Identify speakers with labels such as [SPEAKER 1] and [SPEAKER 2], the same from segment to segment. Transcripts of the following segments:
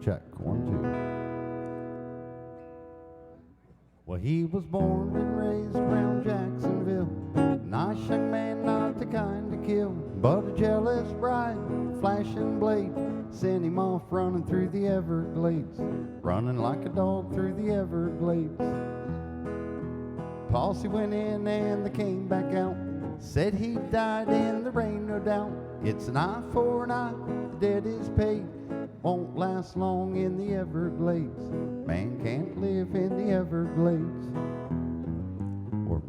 [SPEAKER 1] Check, 1, 2. Well, he was born and raised around Jacksonville. Nice young man, not the kind to kill, but a jealous bride, flashing blade, sent him off running through the Everglades, running like a dog through the Everglades. Posse went in and they came back out, said he died in the rain, no doubt. It's an eye for an eye, the debt is paid, won't last long in the Everglades. Man can't live in the Everglades. Or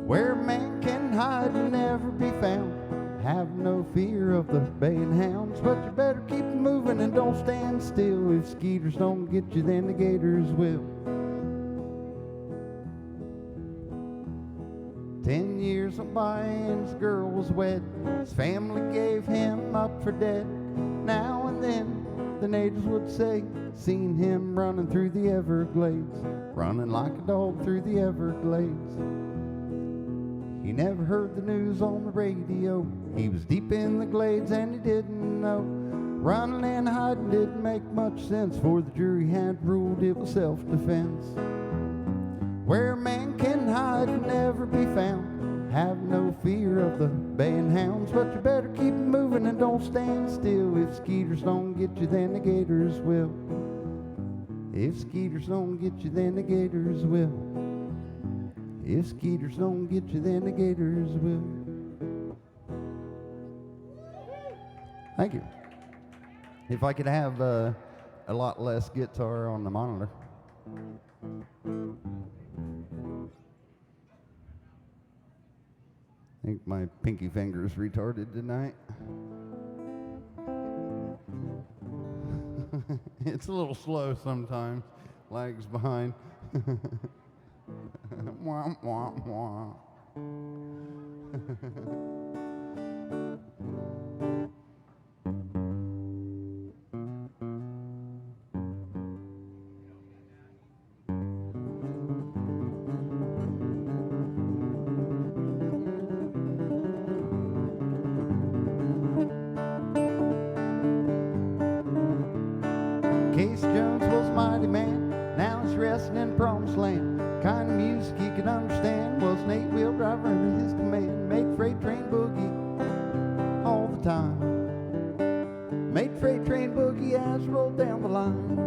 [SPEAKER 1] where man can hide and never be found, have no fear of the baying hounds, but you better keep moving and don't stand still. If skeeters don't get you, then the gators will. 10 years went by and his girl was wed. His family gave him up for dead. Now and then the natives would say, seen him running through the Everglades, running like a dog through the Everglades. He never heard the news on the radio. He was deep in the glades and he didn't know. Running and hiding didn't make much sense, for the jury had ruled it was self-defense. Where man can hide and never be found, have no fear of the baying hounds, but you better keep moving and don't stand still. If skeeters don't get you, then the gators will. If skeeters don't get you, then the gators will. If skeeters don't get you, then the gators will. Thank you. If I could have a lot less guitar on the monitor. I think my pinky finger's retarded tonight. It's a little slow sometimes, lags behind. Wah, wah, wah. Case Jones was a mighty man, now he's resting in the promised land. Kind of music he could understand was an 8-wheel driver under his command. Made freight train boogie all the time. Made freight train boogie as rolled down the line.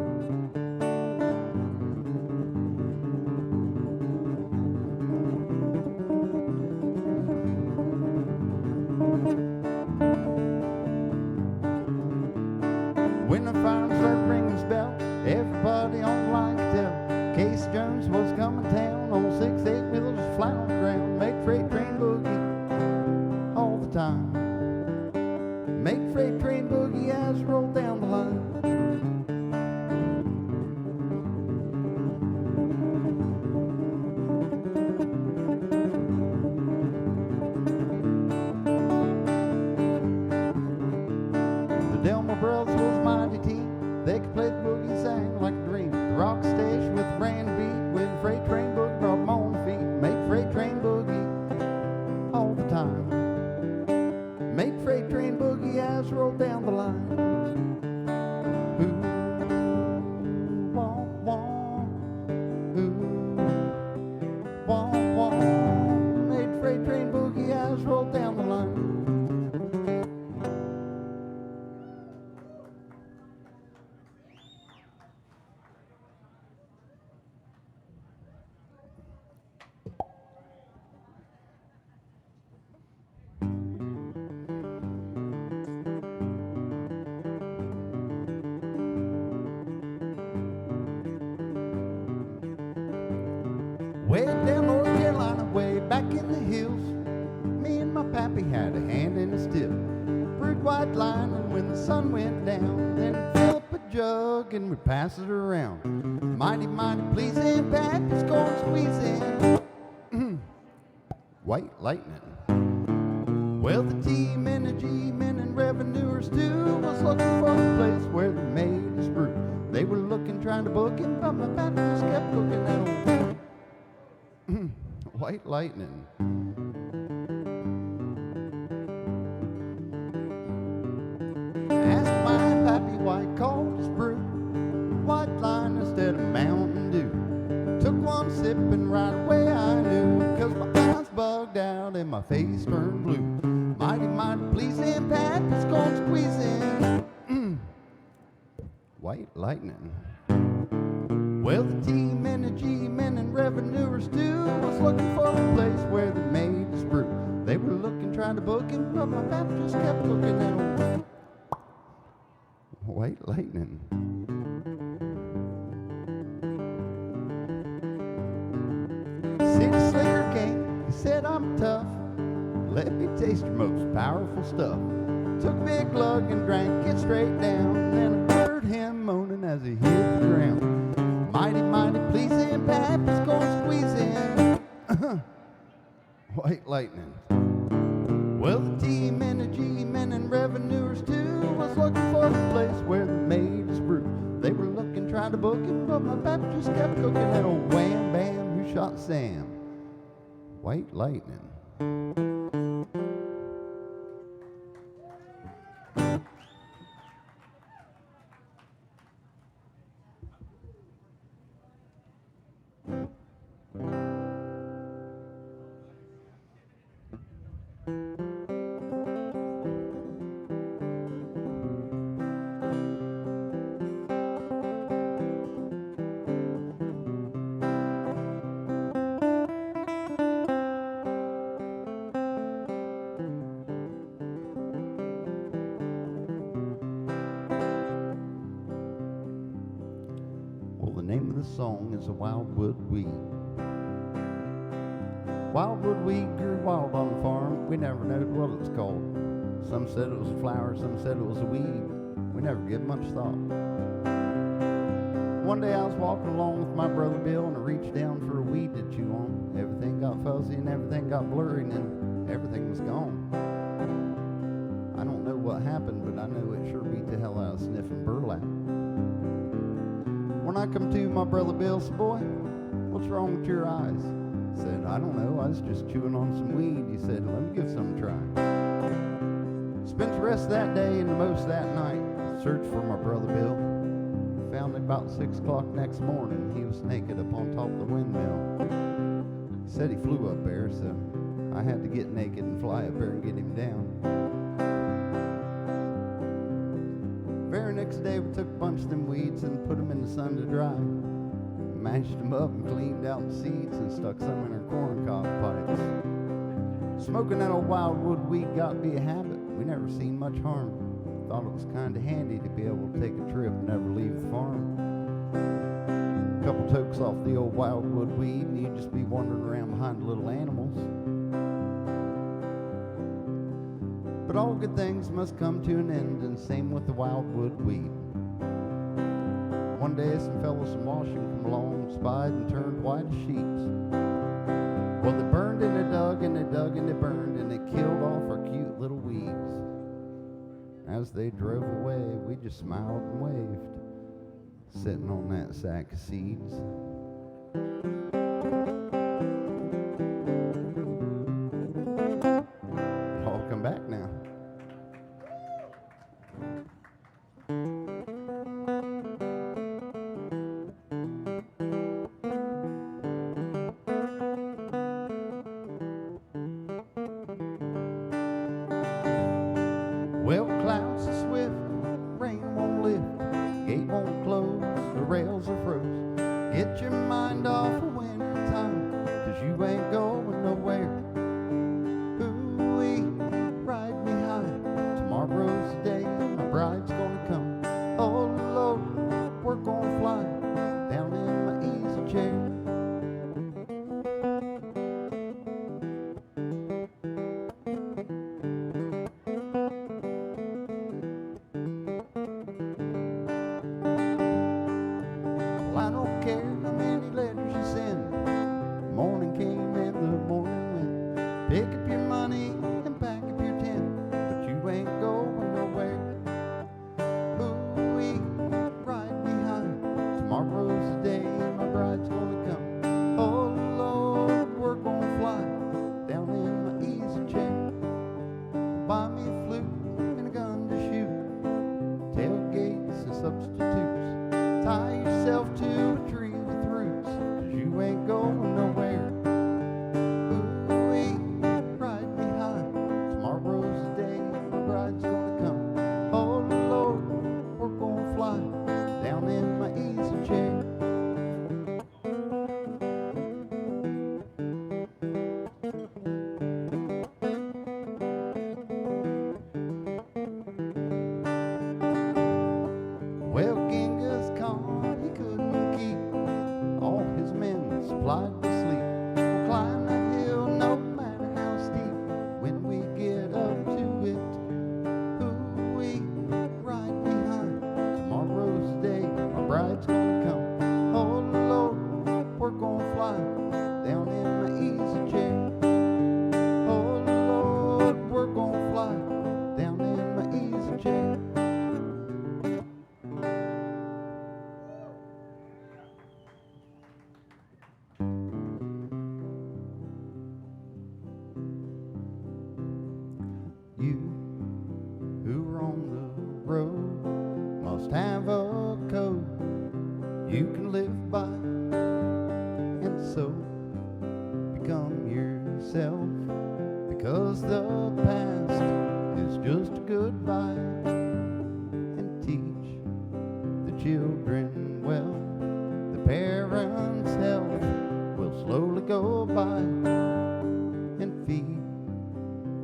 [SPEAKER 1] When the fire started ringing his bell, everybody on the line could tell Case Jones was coming town on 6 8-wheelers flat on the ground. Make freight train boogie all the time. Make freight train boogie as rolled down the line. The Delma Brothers was a mighty team. They could play the boogie and sang like a dream. The rock station with the brand beat, when freight train boogie brought them on feet. Make freight train boogie all the time. Make freight train boogie as rolled down the line. Ooh, wah, wah. Ooh, wah, wah. Made freight train boogie as rolled down the line. Way down North Carolina, way back in the hills, me and my pappy had a hand in a still. Brewed white line, and when the sun went down, then we'd fill up a jug and we'd pass it around. Mighty, mighty pleasing, pappy's corn squeezing. White lightning. Well, the team-men and G-men and revenuers too was looking for a place where they made his brew. They were looking, trying to book him, but my pappy just kept cooking that old white lightning. Asked my pappy out and my face turned blue. Mighty, mighty pleasing, Pappy's gonna squeeze in. White lightning. Well, the T-men and G-men and revenuers too was looking for a place where they made his brew. They were looking, trying to book him, but my pap just kept looking at him. White lightning. City Slicker came, he said, I'm tough. Let me taste your most powerful stuff. Took a big glug and drank it straight down. Then I heard him moaning as he hit the ground. Mighty, mighty pleasing, Pappy's gonna squeeze in. White lightning. Well, the T-men and G-men and revenuers too was looking for a place where they made his brew. They were looking, trying to book him, but my pap just kept looking at old Wham Bam, who shot Sam. White lightning. The name of the song is a wildwood weed. Wildwood weed grew wild on the farm. We never knew what it was called. Some said it was a flower, some said it was a weed. We never gave much thought. One day I was walking along with my brother Bill and I reached down for a weed to chew on. Everything got fuzzy and everything got blurry and then everything was gone. I don't know what happened, but I know it sure beat the hell out of sniffing burlap. When I come to, my brother Bill said, boy, what's wrong with your eyes? I said, I don't know, I was just chewing on some weed. He said, let me give some a try. Spent the rest of that day and the most of that night searched for my brother Bill. Found him about 6 o'clock next morning. He was naked up on top of the windmill. He said he flew up there, so I had to get naked and fly up there and get him down. Very next day we took a bunch of them weeds and put them in the sun to dry. Mashed them up and cleaned out the seeds and stuck some in our corn cob pipes. Smoking that old wildwood weed got to be a habit. We never seen much harm. Thought it was kind of handy to be able to take a trip and never leave the farm. A couple tokes off the old wildwood weed and you'd just be wandering around behind the little animals. But all good things must come to an end, and same with the wildwood weed. One day some fellows from Washington come along, spied and turned white as sheeps. Well, they burned and they dug and they dug and they burned and they killed off our cute little weeds. As they drove away, we just smiled and waved, sitting on that sack of seeds. All come back now. Well, clouds are swift, rain won't lift, gate won't close, the rails are froze. Get your mind off of winter time, 'cause you ain't going nowhere. Ooh-wee, ride me high, tomorrow's the day my bride's gonna come. Oh Lord, we're gonna fly down in my easy chair. I don't care how many letters you send. The morning came and the morning went. Pick up your money and pack up your tent, but you ain't going nowhere. Ooh-wee, ride me high, tomorrow's the day my bride's gonna come. Oh Lord, we're gonna fly down in my easy chair. Buy me a flute and a gun to shoot, tailgates and substitutes. Tie yourself to a tree with roots, 'cause you ain't going nowhere. Ooh-wee, ride bride's gonna come. Oh Lord, we're gonna fly down in my easy chair. Oh Lord, we're gonna fly down in my easy chair. You who are on the road must have a code you can live by, and so become yourself, because the past is just a goodbye. And teach the children well, the parents' health will slowly go by, and feed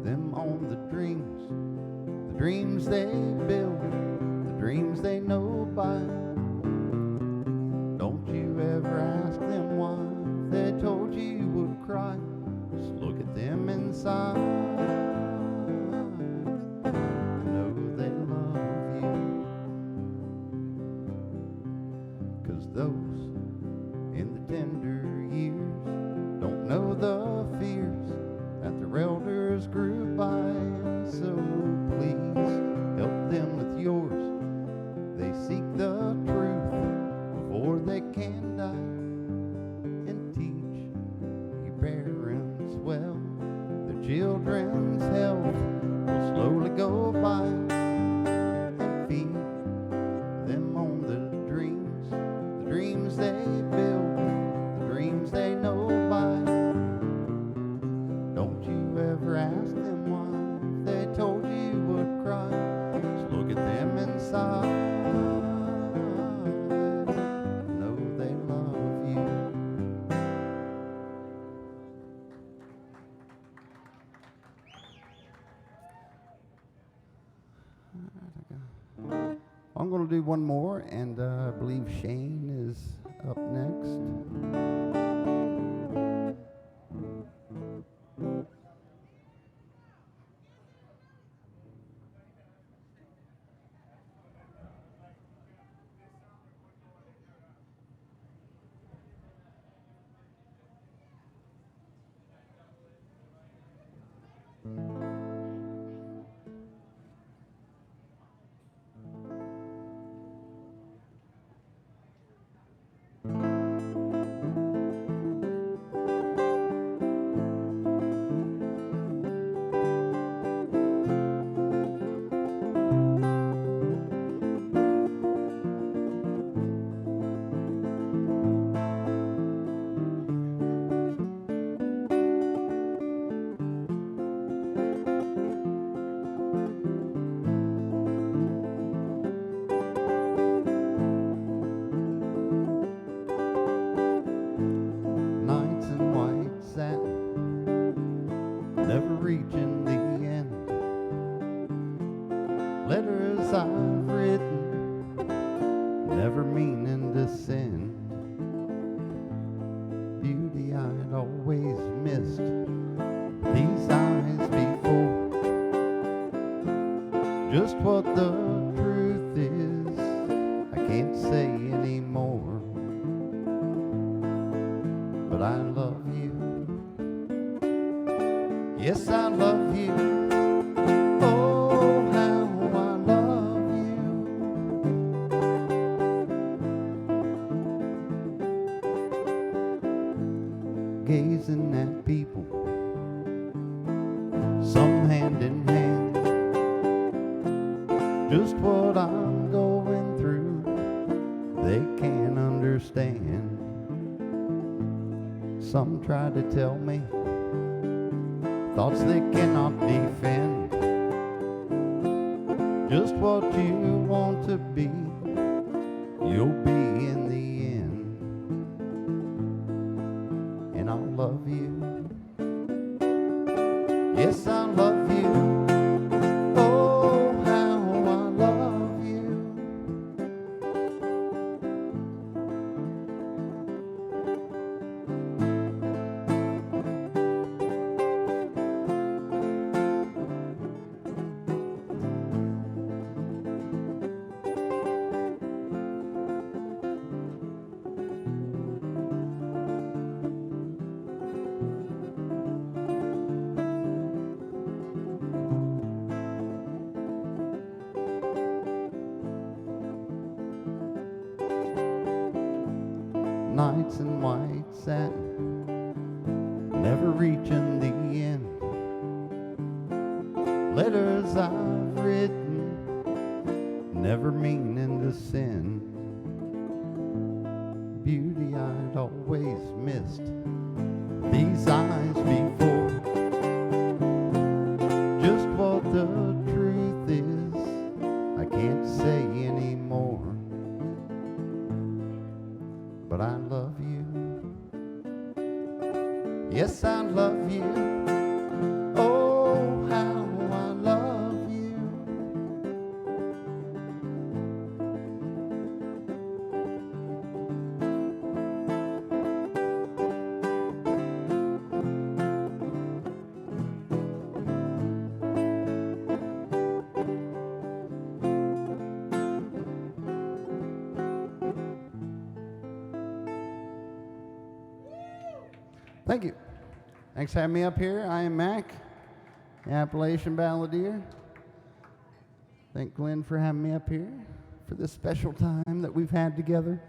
[SPEAKER 1] them on the dreams they build, the dreams they know by. Don't you ever ask them why, if they told you you would cry. Just look at them inside, I know they love you. 'Cause those in the tender years don't know the fears that their elders grew by. So please help them with yours. They seek the truth before they can die. And teach your parents well, the children's health will slowly go by. And feed them on the dreams they build, the dreams they know by. Don't you ever ask them why, if they told you you would cry. Just look at them inside, I know they love you. I'm going to do one more, and I believe Shane is up next. Never reaching the end. Letters I've written, never meaning to send. Beauty I'd always missed, these eyes before. Just what the truth is, I can't say anymore. But I love you. Yes, I love you. Oh, how I love you. Gazing at people, some hand in hand. Just what I'm going through, they can't understand. Some try to tell me thoughts they cannot defend. Just what you want to be, you'll be in the end. And I'll love you. Yes, I love you. Oh, how I love you. nights in white satin, never reaching the end. Letters I've written, never meaning to sin. Beauty I'd always missed, these eyes before. Just what the truth is, I can't say anymore. But I love you. Yes, I love you. Oh, how I love you. Thank you. Thanks for having me up here. I am Mac, the Appalachian Balladeer. Thank Glenn for having me up here for this special time that we've had together.